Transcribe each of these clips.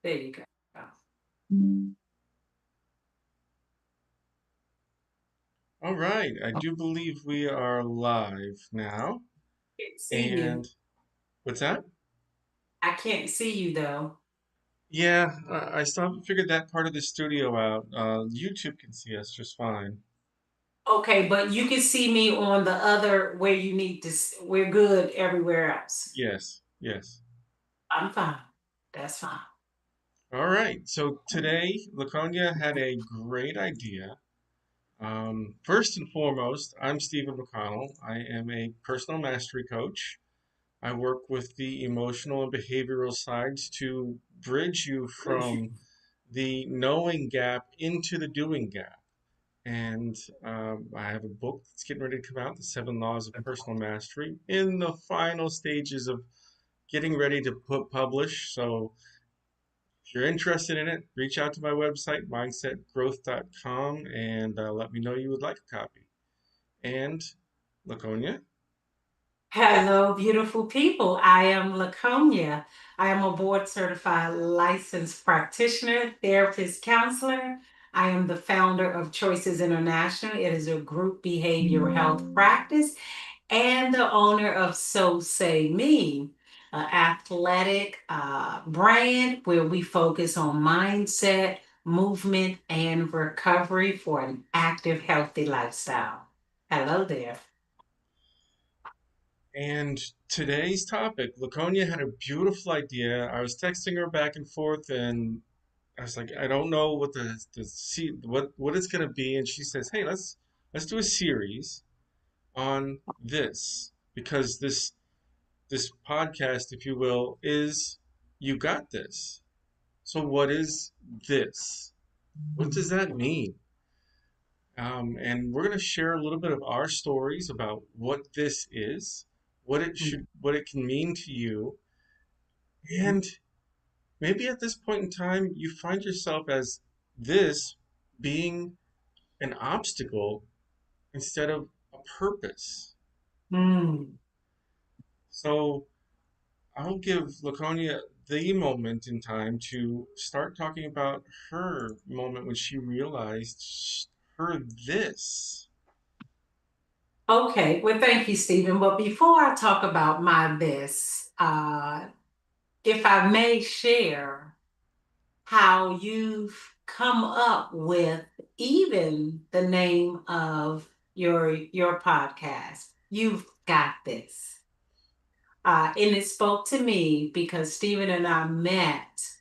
There you go. All right, I do believe we are live now. Can't see you. And what's that? I can't see you though. Yeah, I still haven't figured that part of the studio out. YouTube can see us just fine. Okay, but you can see me on the other where you need to. We're good everywhere else. Yes, yes. I'm fine. That's fine. All right, so today Laconia had a great idea. First and foremost, I'm Stephen McConnell. I am a personal mastery coach. I work with the emotional and behavioral sides to bridge you from the knowing gap into the doing gap. And I have a book that's getting ready to come out, The Seven Laws of Personal Mastery, in the final stages of getting ready to publish. So if you're interested in it, reach out to my website, mindsetgrowth.com, and let me know you would like a copy. And Laconia, Hello, beautiful people. I am Laconia. I am a board certified licensed practitioner, therapist, counselor. I am the founder of Choices International. It is a group behavioral health practice and the owner of So Say Me, an athletic brand where we focus on mindset, movement, and recovery for an active, healthy lifestyle. Hello there. and today's topic, Laconia had a beautiful idea. I was texting her back and forth, and I was like, I don't know what what it's gonna be, and she says, "Hey, let's do a series on this because this podcast, if you will, is you got this. So what is this? What does that mean?" And we're gonna share a little bit of our stories about what this is, what it can mean to you, and maybe at this point in time you find yourself as this being an obstacle instead of a purpose. Mm. So I'll give Laconia the moment in time to start talking about her moment when she realized her this. Okay, well, thank you, Stephen. But before I talk about my this, if I may share how you've come up with even the name of your podcast. You've got this. And it spoke to me because Stephen and I met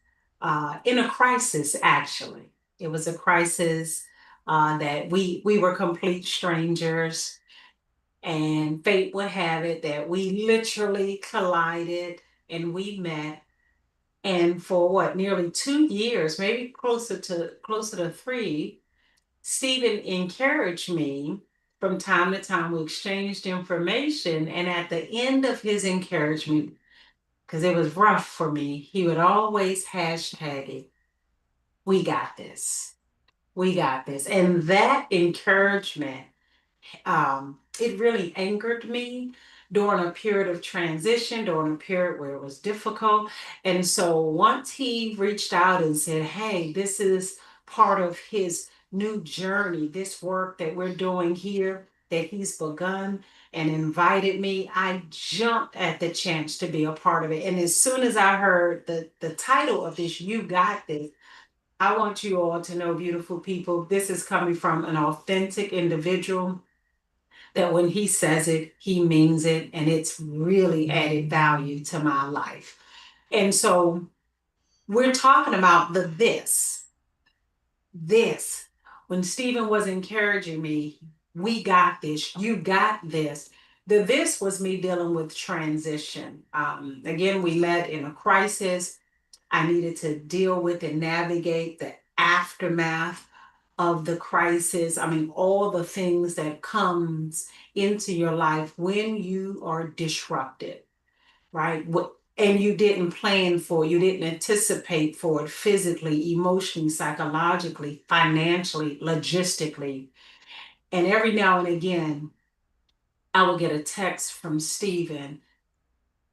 in a crisis, actually. It was a crisis that we were complete strangers, and fate would have it that we literally collided and we met. And for what, nearly 2 years, maybe closer to three, Stephen encouraged me from time to time. We exchanged information, and at the end of his encouragement, because it was rough for me, he would always hashtag it, "We got this. We got this." And that encouragement, it really anchored me during a period of transition, during a period where it was difficult. And so once he reached out and said, "Hey, this is part of his new journey, this work that we're doing here that he's begun," and invited me, I jumped at the chance to be a part of it. And as soon as I heard the title of this, "You Got This," I want you all to know, beautiful people, this is coming from an authentic individual that when he says it, he means it, and it's really added value to my life. And so we're talking about the this. When Stephen was encouraging me, "We got this, you got this." The this was me dealing with transition. Again, we met in a crisis. I needed to deal with and navigate the aftermath of the crisis. I mean, all the things that comes into your life when you are disrupted, right? And you didn't plan for it, you didn't anticipate for it physically, emotionally, psychologically, financially, logistically. And every now and again, I will get a text from Stephen,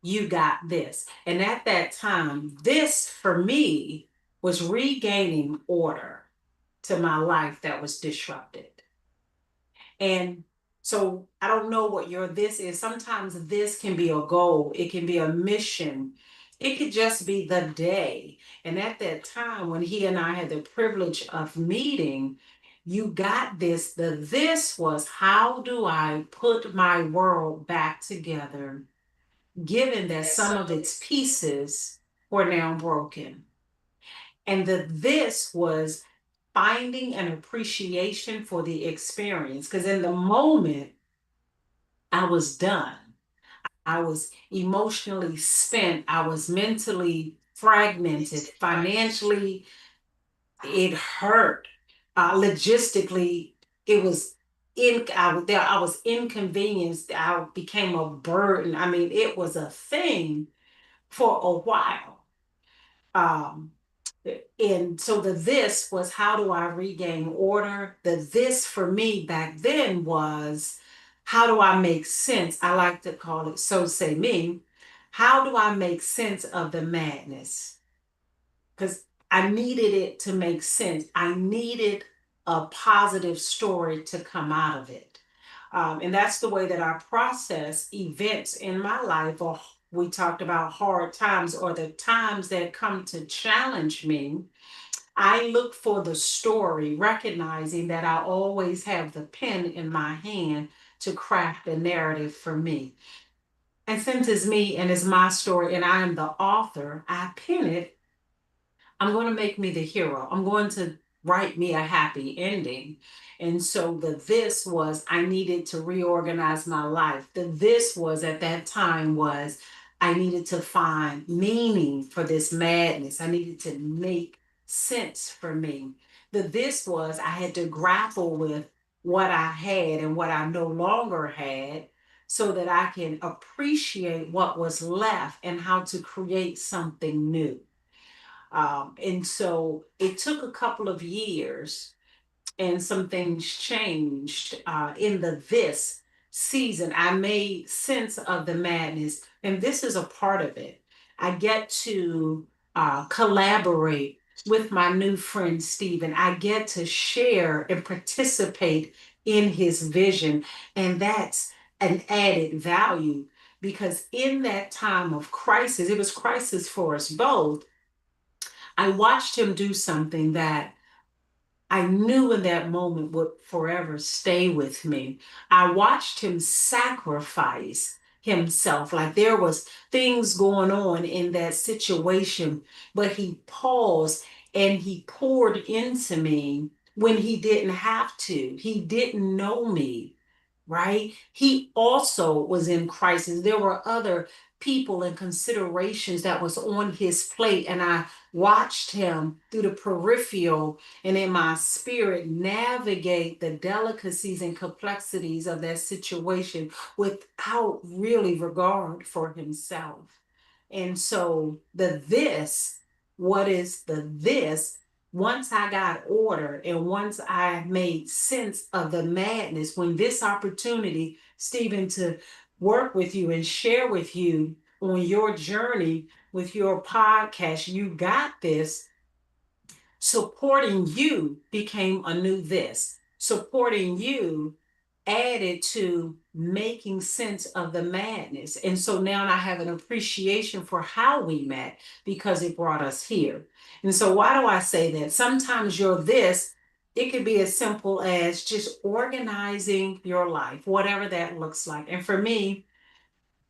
"You got this." And at that time, this for me was regaining order to my life that was disrupted. And so I don't know what your this is. Sometimes this can be a goal, it can be a mission, it could just be the day. And at that time, when he and I had the privilege of meeting, you got this. The this was, how do I put my world back together, given that some of its pieces were now broken? And the this was finding an appreciation for the experience. Because in the moment, I was done. I was emotionally spent. I was mentally fragmented. Financially, it hurt. Logistically, it was I was inconvenienced. I became a burden. I mean, it was a thing for a while. Um, and so the this was, how do I regain order? The this for me back then was, how do I make sense? I like to call it so say me. How do I make sense of the madness? Because I needed it to make sense. I needed a positive story to come out of it. And that's the way that I process events in my life, or we talked about hard times, or the times that come to challenge me. I look for the story, recognizing that I always have the pen in my hand to craft a narrative for me. And since it's me and it's my story and I am the author, I pen it. I'm going to make me the hero. I'm going to write me a happy ending. And so the this was, I needed to reorganize my life. The this was at that time was, I needed to find meaning for this madness. I needed to make sense for me. The this was, I had to grapple with what I had and what I no longer had, so that I can appreciate what was left and how to create something new. And so it took a couple of years, and some things changed in the this season. I made sense of the madness, and this is a part of it. I get to collaborate with my new friend Stephen. I get to share and participate in his vision, and that's an added value, because in that time of crisis, it was crisis for us both. I watched him do something that I knew in that moment would forever stay with me. I watched him sacrifice himself. Like there was things going on in that situation, but he paused and he poured into me when he didn't have to. He didn't know me, right? He also was in crisis. There were other people and considerations that was on his plate, and I watched him through the peripheral and in my spirit navigate the delicacies and complexities of that situation without really regard for himself. And so the this, what is the this? Once I got order and once I made sense of the madness, when this opportunity, Stephen, to work with you and share with you on your journey with your podcast, you got this. Supporting you became a new this. Supporting you added to making sense of the madness. And so now I have an appreciation for how we met, because it brought us here. And so, why do I say that? Sometimes your this, it could be as simple as just organizing your life, whatever that looks like. And for me,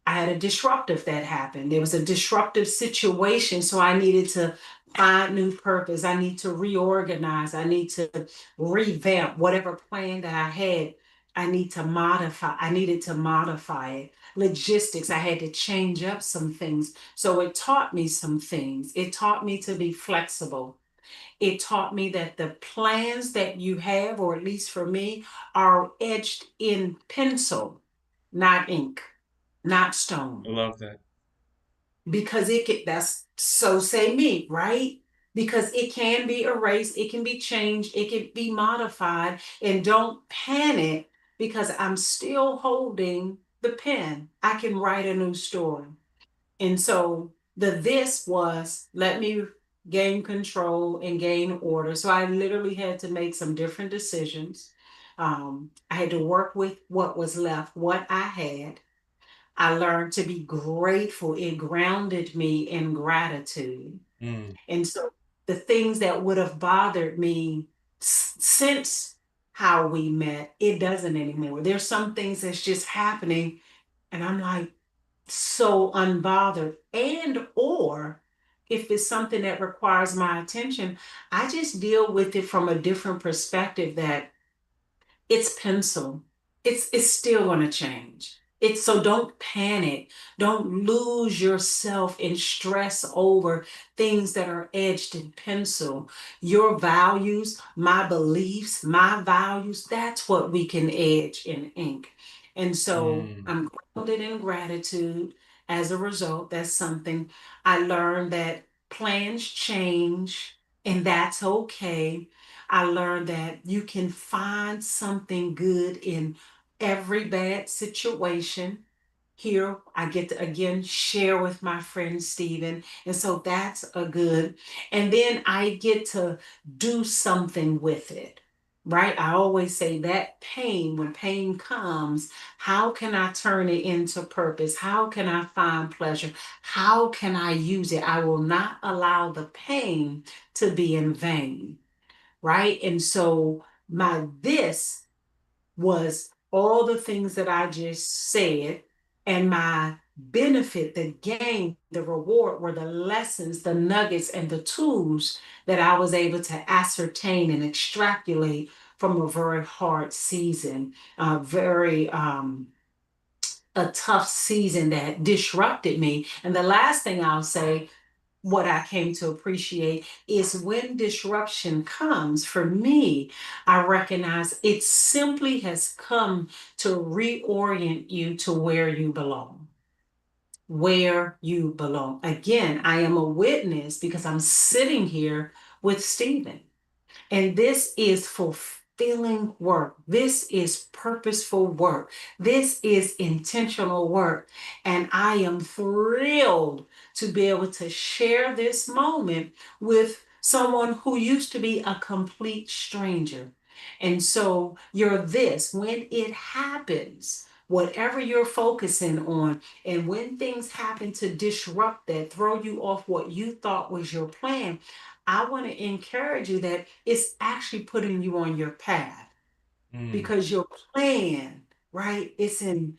I had a disruptive that happened. There was a disruptive situation. So I needed to find new purpose. I need to reorganize. I need to revamp whatever plan that I had. I need to modify. I needed to modify it. Logistics, I had to change up some things. So it taught me some things. It taught me to be flexible. It taught me that the plans that you have, or at least for me, are etched in pencil, not ink, not I stone, love that. because it can, that's so say me, right? Because it can be erased, it can be changed, it can be modified. And don't panic, because I'm still holding the pen. I can write a new story. And so the this was, let me gain control and gain order. So I literally had to make some different decisions. I had to work with what was left, what I had. I learned to be grateful. It grounded me in gratitude. Mm, And so the things that would have bothered me since how we met, it doesn't anymore. There's some things that's just happening, and I'm like so unbothered. And or if it's something that requires my attention, I just deal with it from a different perspective that it's pencil. It's still going to change. It's so don't panic. Don't lose yourself in stress over things that are edged in pencil. Your values, my beliefs, my values, that's what we can edge in ink. And so mm, I'm grounded in gratitude. As a result, that's something I learned that plans change and that's okay. I learned that you can find something good in every bad situation. Here, I get to again share with my friend Stephen. And so that's a good. And then I get to do something with it, right? I always say that pain, when pain comes, how can I turn it into purpose? How can I find pleasure? How can I use it? I will not allow the pain to be in vain, right? And so my this was all the things that I just said, and my benefit, the gain, the reward were the lessons, the nuggets, and the tools that I was able to ascertain and extrapolate from a very hard season, very a tough season that disrupted me. And the last thing I'll say, what I came to appreciate is when disruption comes, for me, I recognize it simply has come to reorient you to where you belong. Where you belong. Again, I am a witness because I'm sitting here with Stephen. And this is fulfilling work. This is purposeful work. This is intentional work. And I am thrilled to be able to share this moment with someone who used to be a complete stranger. And so, when it happens, whatever you're focusing on, and when things happen to disrupt that, throw you off what you thought was your plan, I want to encourage you that it's actually putting you on your path mm. because your plan, right? It's in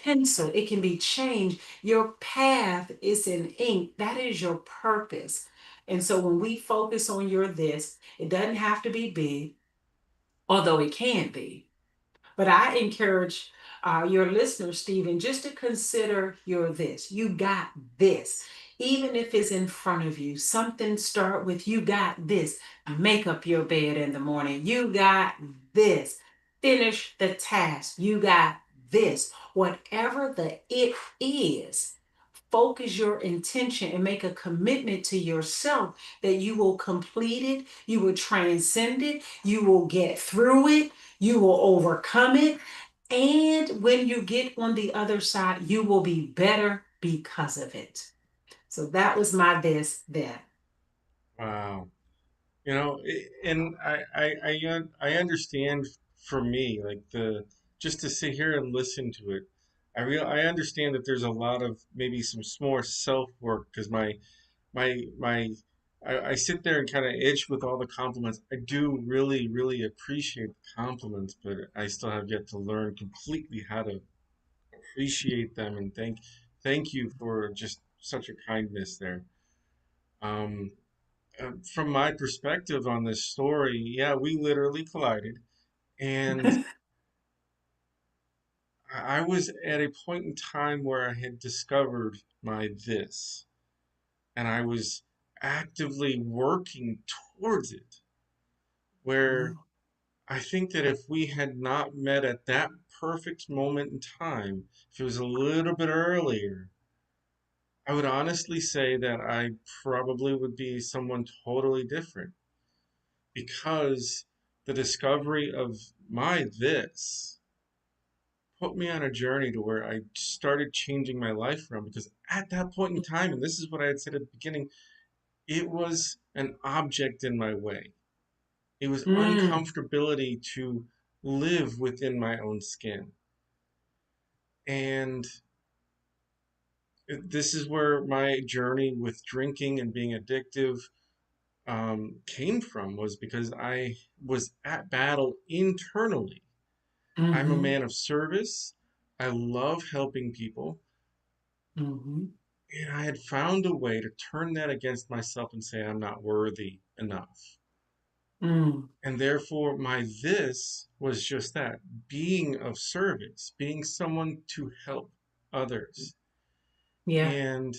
pencil. It can be changed. Your path is in ink. That is your purpose. And so when we focus on your this, it doesn't have to be big, although it can be. But I encourage your listeners, Stephen, just to consider your this. You got this. Even if it's in front of you, something start with you got this. Make up your bed in the morning. You got this. Finish the task. You got this. Whatever the it is, focus your intention and make a commitment to yourself that you will complete it, you will transcend it, you will get through it, you will overcome it. And when you get on the other side, you will be better because of it. So that was my best there. Wow. And I understand for me, like the just to sit here and listen to it. I understand that there's a lot of maybe some more self work because my I sit there and kind of itch with all the compliments. I do really, really appreciate the compliments, but I still have yet to learn completely how to appreciate them and thank you for just such a kindness there. Um, from my perspective on this story, yeah, we literally collided, and I was at a point in time where I had discovered my this, and I was actively working towards it. Where I think that if we had not met at that perfect moment in time, if it was a little bit earlier, I would honestly say that I probably would be someone totally different because the discovery of my this put me on a journey to where I started changing my life around because at that point in time, and this is what I had said at the beginning, it was an object in my way. It was Mm, uncomfortability to live within my own skin. And this is where my journey with drinking and being addictive came from, was because I was at battle internally. I'm a mm-hmm, man of service. I love helping people. mm-hmm, And I had found a way to turn that against myself and say, I'm not worthy enough. mm, And therefore, my this was just that, being of service, being someone to help others. yeah. And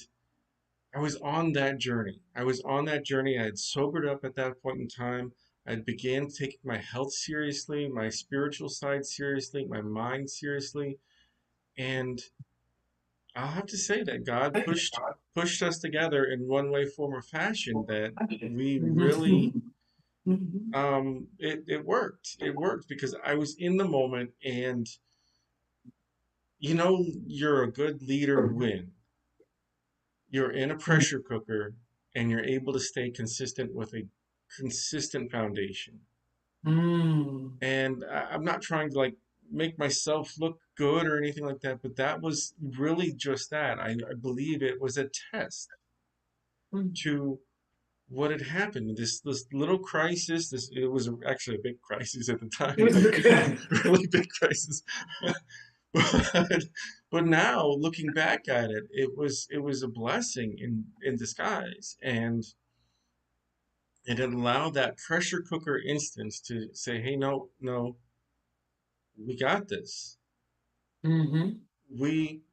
I was on that journey. I was on that journey. I had sobered up at that point in time. I began taking my health seriously, my spiritual side seriously, my mind seriously. And I'll have to say that God pushed us together in one way, form, or fashion, that we really Mhm. Mhm. it worked. It worked because I was in the moment, and you know, you're a good leader when you're in a pressure cooker and you're able to stay consistent with a consistent foundation. Mm. And I'm not trying to like make myself look good or anything like that, but that was really just that. I believe it was a test Mm. to what had happened. This little crisis. This, it was actually a big crisis at the It time, was good. really big crisis. but but now looking back at it, it was a blessing in disguise, and it allowed that pressure cooker instance to say, hey, no, no, we got this. Mm-hmm. We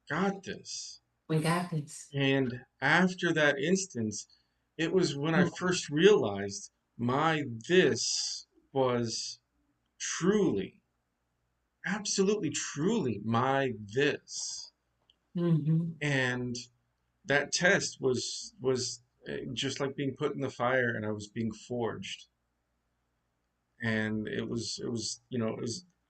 got this. We got this. And after that instance, it was when I first realized my this was truly, absolutely, truly my this. Mm-hmm. And that test was just like being put in the fire, and I was being forged. And it was, it was,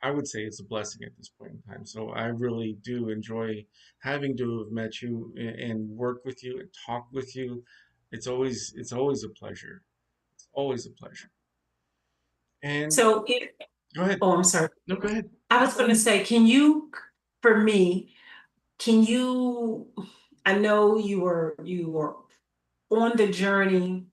I would say it's a blessing at this point in time. So I really do enjoy having to have met you and work with you and talk with you. It's always a pleasure. It's always a pleasure. And So it, go ahead. oh, I'm sorry. No, go ahead. I was going to say, can you, for me, can you, I know you were on the journey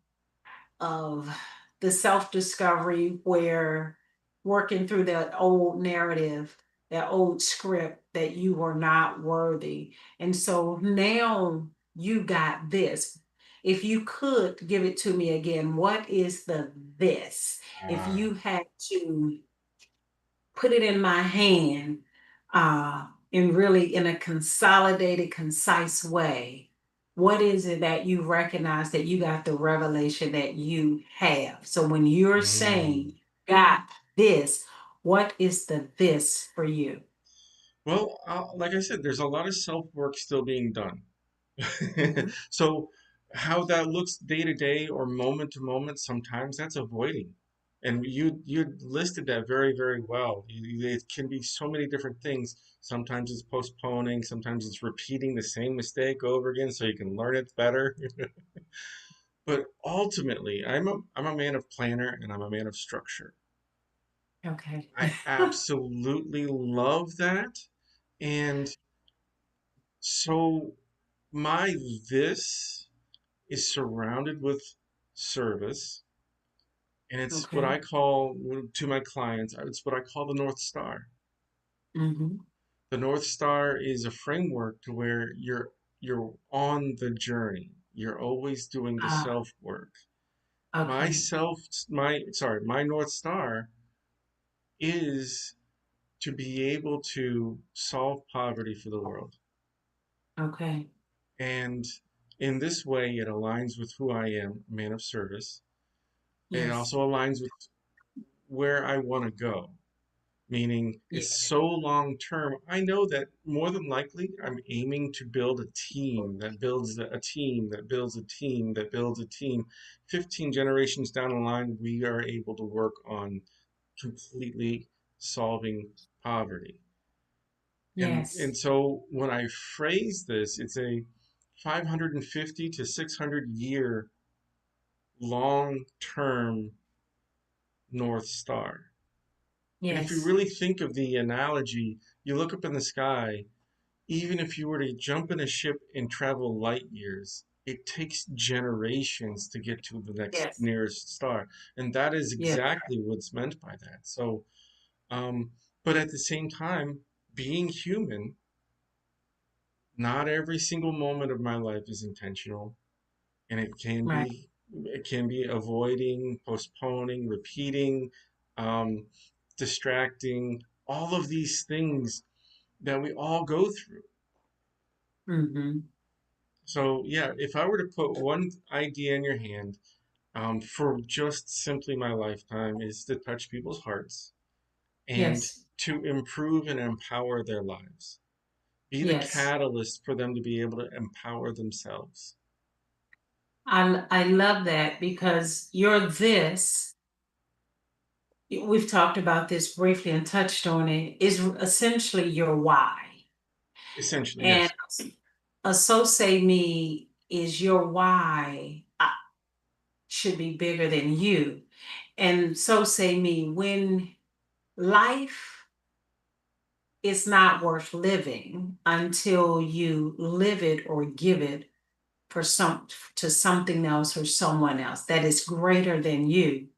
of the self-discovery where working through that old narrative, that old script that you were not worthy. And so now you got this. If you could give it to me again, what is the this? If Ah. you had to put it in my hand and really in a consolidated, concise way, what is it that you recognize that you got the revelation that you have? So when you're Mm. saying, got this, what is the this for you? Well, like I said, there's a lot of self work still being done. Mhm. So how that looks day to day or moment to moment, sometimes that's avoiding. And you listed that very, very well. It can be so many different things. Sometimes it's postponing, sometimes it's repeating the same mistake over again so you can learn it better. But ultimately, I'm a man of planner and I'm a man of structure. Okay. I absolutely love that. And so my this is surrounded with service, and it's what Okay. I call, to my clients, it's what I call the North Star. Hmm. The North Star is a framework to where you're on the journey. You're always doing the Ah, self work. okay. My North Star is to be able to solve poverty for the world. Okay. And in this way, it aligns with who I am, a man of service. It Yes. also aligns with where I want to go, meaning Yeah. it's so long term. I know that more than likely I'm aiming to build a team that builds a team that builds a team that builds a team. 15 generations down the line, we are able to work on completely solving poverty. And Yes. so when I phrase this, it's a 550 to 600 year long-term North Star. And if you Yes. really think of the analogy, you look up in the sky, even if you were to jump in a ship and travel light years, it takes generations to get to the next Yes. nearest star. And that is Yes. exactly what's meant by that. So, but at the same time, being human, not every single moment of my life is intentional. And Right. it can be avoiding, postponing, repeating, um, distracting, all of these things that we all go through. Mm-hmm. So, yeah, if I were to put one idea in your hand, for just simply my lifetime, is to touch people's hearts and Yes. to improve and empower their lives. Be the Yes. catalyst for them to be able to empower themselves. I love that because you're this, we've talked about this briefly and touched on it, is essentially your why. Essentially, And yes. associate me is your why should be bigger than you. And so say me when life is not worth living until you live it or give it for some to something else or someone else that is greater than you.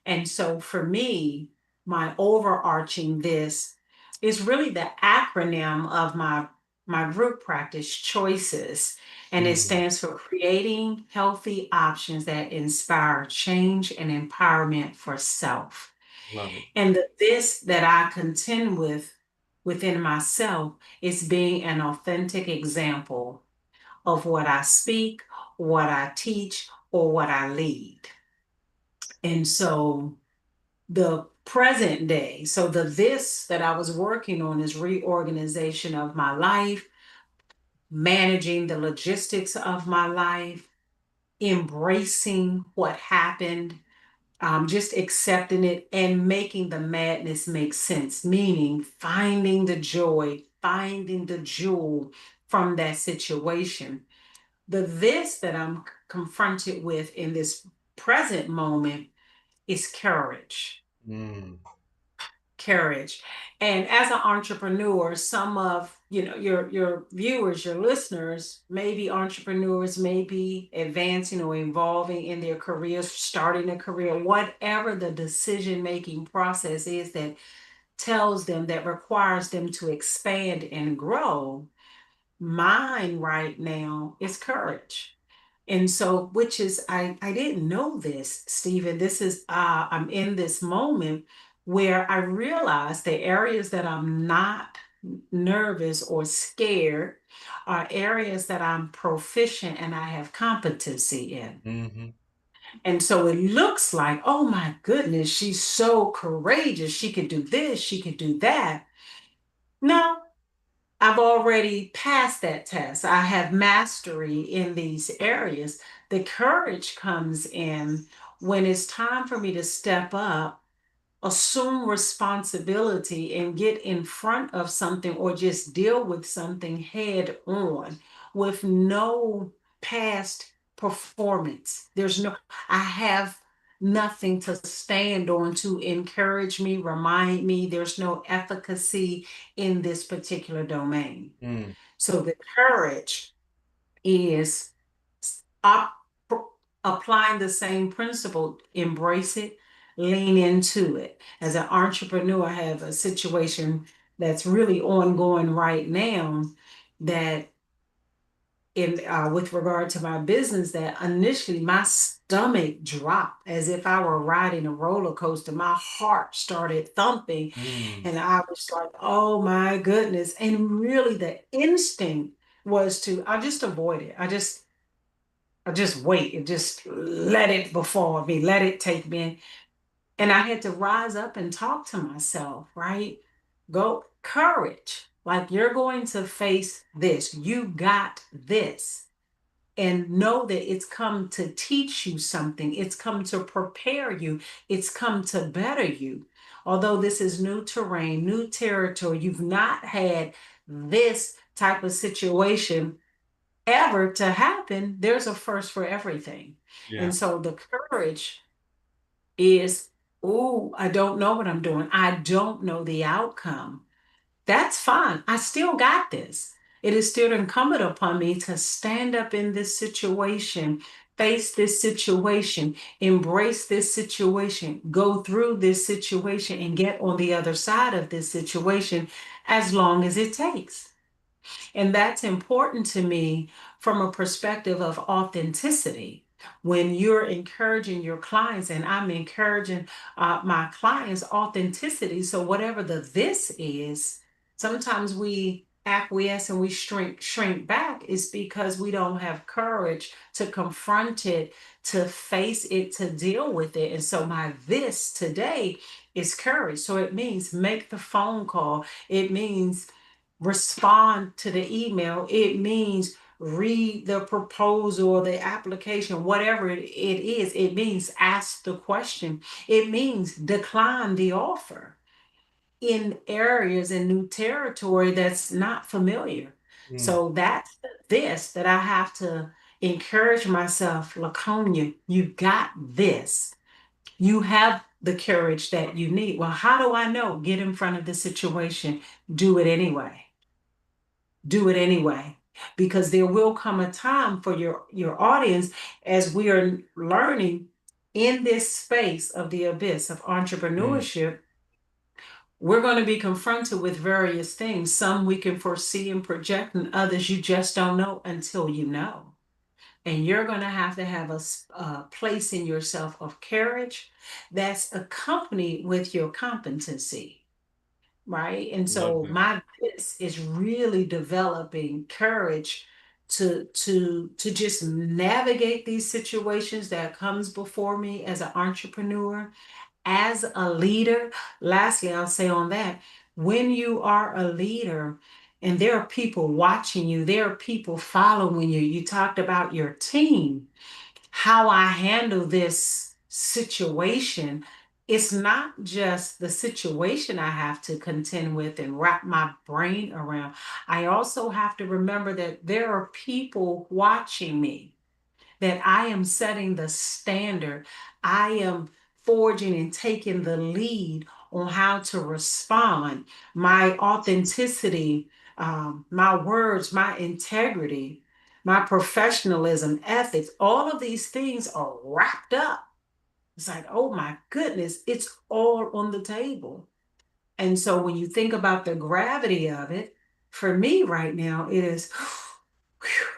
And so for me, my overarching this is really the acronym of my group practice choices. And it Mm, stands for creating healthy options that inspire change and empowerment for self. love it. And this that I contend with within myself is being an authentic example of what I speak, what I teach, or what I lead. And so the present day, so the this that I was working on is reorganization of my life, managing the logistics of my life, embracing what happened, just accepting it and making the madness make sense, meaning finding the joy, finding the jewel from that situation. The this that I'm confronted with in this present moment is courage. Mm, Courage. And as an entrepreneur, some of your viewers, your listeners, may be entrepreneurs, may be advancing or evolving in their careers, starting a career, whatever the decision making process is that tells them that requires them to expand and grow. Mine right now is courage. And so, which is, I didn't know this, Stephen. This is, I'm in this moment where I realize the areas that I'm not nervous or scared are areas that I'm proficient and I have competency in. hmm And so it looks like, oh my goodness, she's so courageous. She could do this, she could do that. No, I've already passed that test. I have mastery in these areas. The courage comes in when it's time for me to step up, assume responsibility, and get in front of something or just deal with something head on with no past performance. I have nothing to stand on to encourage me, remind me there's no efficacy in this particular domain. mm, So the courage is op- applying the same principle, embrace it, lean into it. As an entrepreneur, I have a situation that's really ongoing right now that in with regard to my business that initially my stomach dropped as if I were riding a roller coaster. My heart started thumping mm, and I was like, oh my goodness. And really the instinct was to I just avoid it. I just wait and just let it befall me, let it take me in. And I had to rise up and talk to myself, right? Go courage. Like you're going to face this. You got this. And know that it's come to teach you something. It's come to prepare you. It's come to better you. Although this is new terrain, new territory, you've not had this type of situation ever to happen, there's a first for everything. Yeah. And so the courage is, oh, I don't know what I'm doing. I don't know the outcome. That's fine. I still got this. It is still incumbent upon me to stand up in this situation, face this situation, embrace this situation, go through this situation, and get on the other side of this situation as long as it takes. And that's important to me from a perspective of authenticity. When you're encouraging your clients, and I'm encouraging my clients' authenticity. So, whatever the this is, sometimes we acquiesce and we shrink back is because we don't have courage to confront it, to face it, to deal with it. And so my this today is courage. So it means make the phone call. It means respond to the email. It means read the proposal or the application, whatever it is. It means ask the question. It means decline the offer in areas in new territory that's not familiar. Mm, So that's this that I have to encourage myself, Laconia, you got this. You have the courage that you need. Well, how do I know? Get in front of the situation, do it anyway. Do it anyway, because there will come a time for your audience, as we are learning in this space of the abyss of mm. entrepreneurship. We're going to be confronted with various things. Some we can foresee and project, and others you just don't know until you know. And you're going to have a place in yourself of courage that's accompanied with your competency, right? And Love so that. my this is really developing courage to just navigate these situations that comes before me as an entrepreneur, as a leader. Lastly, I'll say on that, when you are a leader and there are people watching you, there are people following you. You talked about your team, how I handle this situation. It's not just the situation I have to contend with and wrap my brain around. I also have to remember that there are people watching me, that I am setting the standard. I am forging and taking the lead on how to respond. My authenticity, my words, my integrity, my professionalism, ethics, all of these things are wrapped up. It's like, oh my goodness, it's all on the table. And so when you think about the gravity of it, for me right now, it is,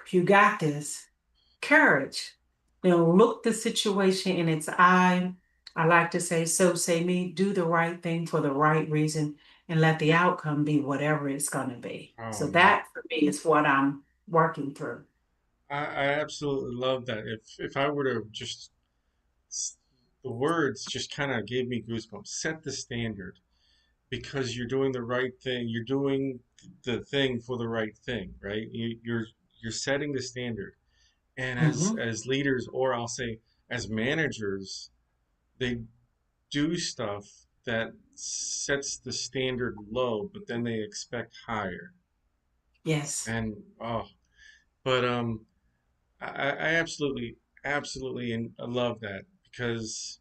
you got this. Courage. Look the situation in its eye. I like to say, so say me, do the right thing for the right reason and let the outcome be whatever it's going to be. Oh So man, that for me is what I'm working through. I absolutely love that. If I were to just the words just kind of gave me goosebumps. Set the standard because you're doing the right thing. You're doing the thing for the right thing, right? You're setting the standard. And Mhm. as leaders, or I'll say as managers, they do stuff that sets the standard low, but then they expect higher. Yes. And oh, but I absolutely, absolutely, and I love that because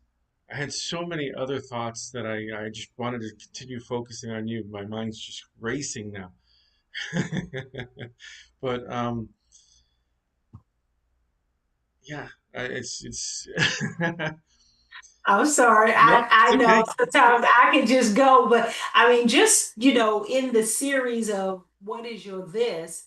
I had so many other thoughts that I just wanted to continue focusing on you. My mind's just racing now. But yeah, it's I'm sorry. no, it's I know okay. sometimes I can just go, but I mean, just, in the series of what is your this,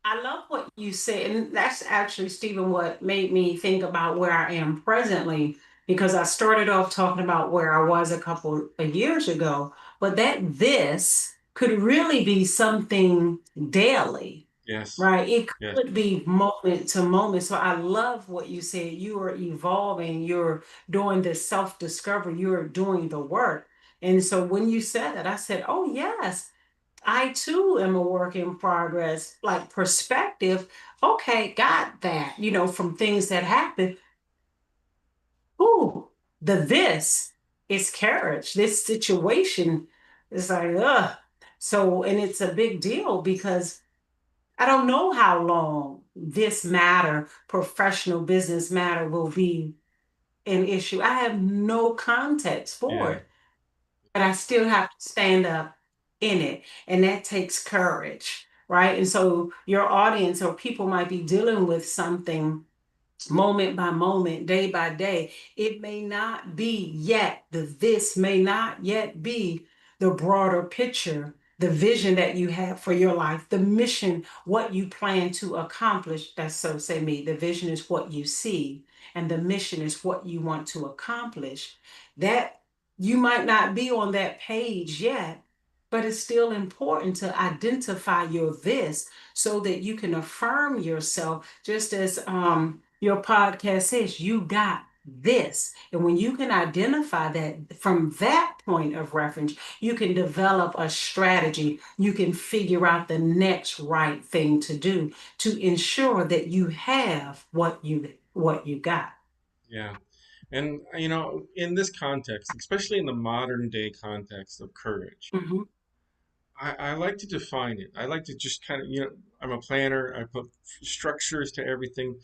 I love what you said, and that's actually, Stephen, what made me think about where I am presently, because I started off talking about where I was a couple of years ago, but that this could really be something daily, Yes, right? It yes. could be moment to moment. So I love what you said. You are evolving, you're doing the self-discovery, you're doing the work. And so when you said that, I said, oh, yes. I too am a work in progress, like perspective. Okay, got that, from things that happen. Ooh, the this is courage. This situation is like, ugh. So, and it's a big deal because I don't know how long this matter, professional business matter, will be an issue. I have no context for Yeah. it, but I still have to stand up in it. And that takes courage, right? And so your audience or people might be dealing with something moment by moment, day by day. It may not be yet, this may not yet be the broader picture, the vision that you have for your life, the mission, what you plan to accomplish. That's so say me. The vision is what you see, and the mission is what you want to accomplish. That you might not be on that page yet, but it's still important to identify your this so that you can affirm yourself, just as your podcast says, you got this. And when you can identify that from that point of reference, you can develop a strategy. You can figure out the next right thing to do to ensure that you have what you got. Yeah. And, in this context, especially in the modern day context of courage, Hmm. I like to define it. I like to just kind of, I'm a planner. I put structures to everything.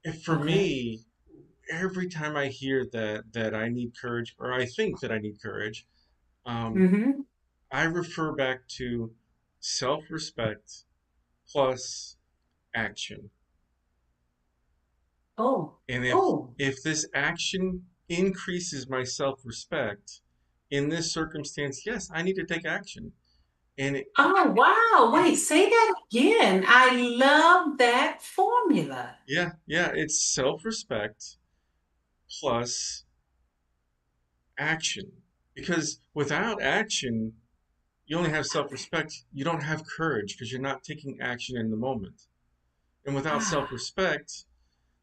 And for Okay. me, every time I hear that I need courage, or I think that I need courage, um, Hmm. I refer back to self-respect plus action. Oh, And if oh, if this action increases my self-respect in this circumstance, yes, I need to take action. And oh, wow. it Wait, say that again. I love that formula. yeah, yeah, it's self-respect plus action. Because without action, you only have self-respect. You don't have courage because you're not taking action in the moment. And without Ah, self-respect,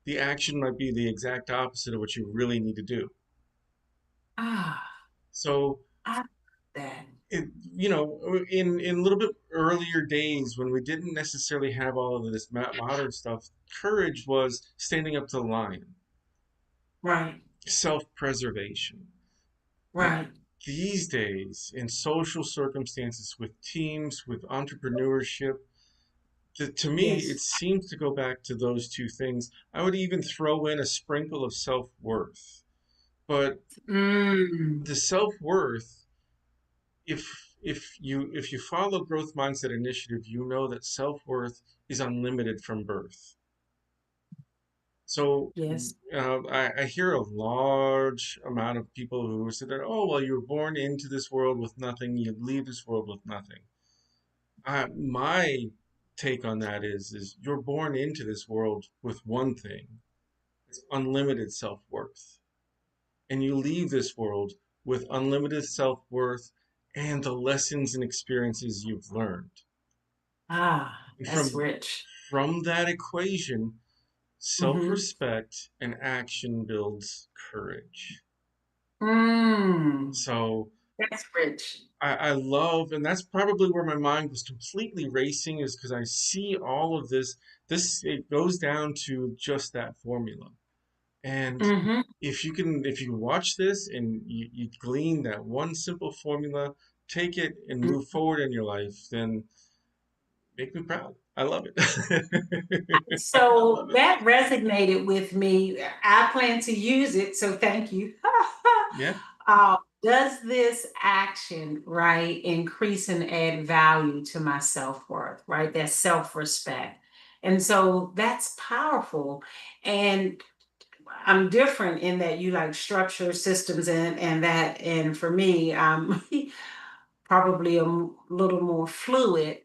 the action might be the exact opposite of what you really need to do. ah, So, I love that. it, in a little bit earlier days when we didn't necessarily have all of this modern stuff, courage was standing up to the lion, Right, self-preservation. And right. these days, in social circumstances, with teams, with entrepreneurship, to me, it Yes. seems to go back to those two things. I would even throw in a sprinkle of self-worth. But Mm. the self-worth, if you follow growth mindset initiative, you know that self-worth is unlimited from birth. So Yes. I hear a large amount of people who say that, oh, well, you were born into this world with nothing, you leave this world with nothing. My take on that is you're born into this world with one thing. It's unlimited self-worth. And you leave this world with unlimited self-worth and the lessons and experiences you've learned. Ah, And that's from rich. from that equation, Mm-hmm. self-respect and action builds courage. Mm. So That's rich. I love, and that's probably where my mind was completely racing, is because I see all of this. It goes down to just that formula. And Mm-hmm. if you watch this and you glean that one simple formula, take it and move forward in your life, then make me proud. I love it. I So love it. that resonated with me. I plan to use it, so thank you. Yeah, Does this action, right, increase and add value to my self-worth, right? That's self-respect. And so that's powerful. And I'm different in that you like structure systems and that. And for me, I'm probably a little more fluid.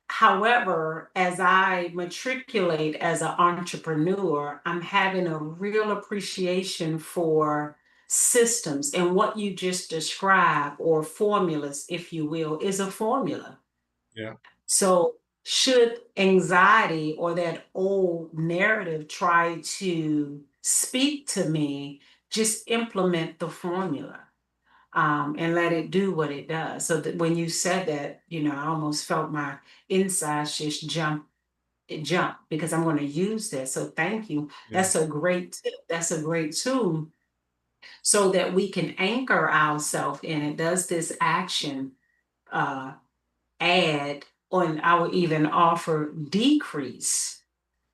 However, as I matriculate as an entrepreneur, I'm having a real appreciation for systems, and what you just described, or formulas, if you will, is a formula. yeah, So, should anxiety or that old narrative try to speak to me, just implement the formula, and let it do what it does. So that when you said that, I almost felt my insides just jump because I'm going to use this. So thank you. yeah, That's a great tip. That's a great tool so that we can anchor ourselves in it. Does this action uh, add and I would even offer decrease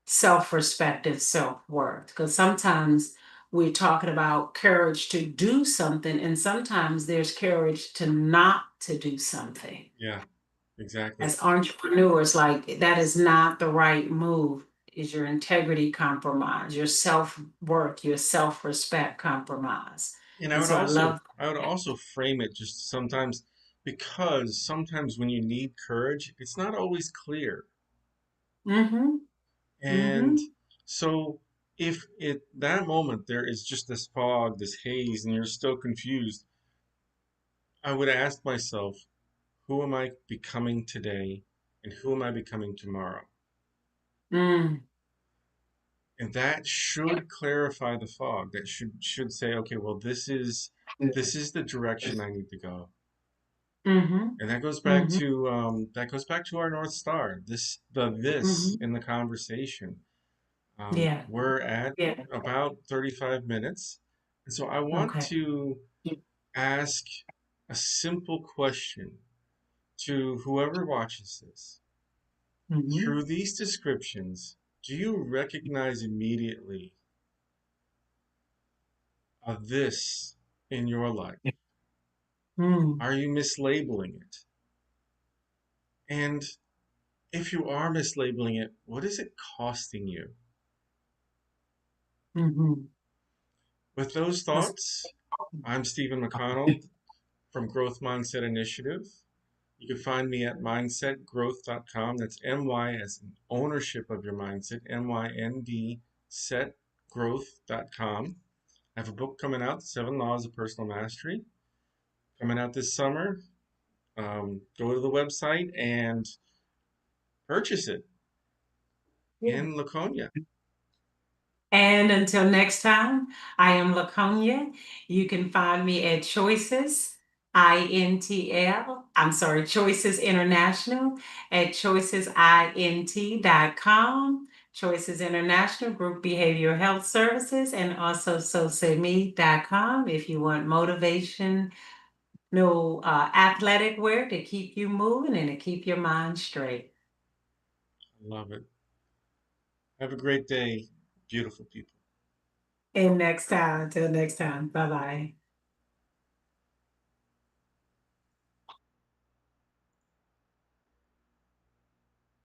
self-respect and self-worth. Because sometimes we're talking about courage to do something, and sometimes there's courage to not to do something. Yeah, exactly. As entrepreneurs, like that is not the right move. Is your integrity compromised, your self-worth, your self-respect compromised? And And so I love I would also frame it just sometimes because sometimes when you need courage, it's not always clear. mm-hmm, And mm-hmm, so if at that moment there is just this fog, this haze, and you're still confused, I would ask myself, who am I becoming today and who am I becoming tomorrow? mm, And that should clarify the fog. That should say, okay, well, this is the direction I need to go. mm-hmm, And mm-hmm, that goes back to our North Star. This mm-hmm. in the conversation. Yeah, We're at yeah. about 35 minutes. And so I want Okay. to ask a simple question to whoever watches this. Mm-hmm, Through these descriptions, do you recognize immediately this in your life? mm, Are you mislabeling it? And if you are mislabeling it, what is it costing you? mm-hmm. With those That's thoughts, I'm Stephen McConnell from Growth Mindset Initiative. You can find me at mindsetgrowth.com. That's MY as in ownership of your mindset, MYND setgrowth.com. I have a book coming out, The Seven Laws of Personal Mastery, coming out this summer. Go to the website and purchase it yeah. in Laconia. And until next time, I am Laconia. You can find me at Choices, I'm sorry, Choices International at choicesint.com. Choices International Group Behavioral Health Services, and also soseme.com if you want motivation, no athletic wear to keep you moving and to keep your mind straight. Love it. Have a great day, beautiful people. And next time, until next time, bye bye.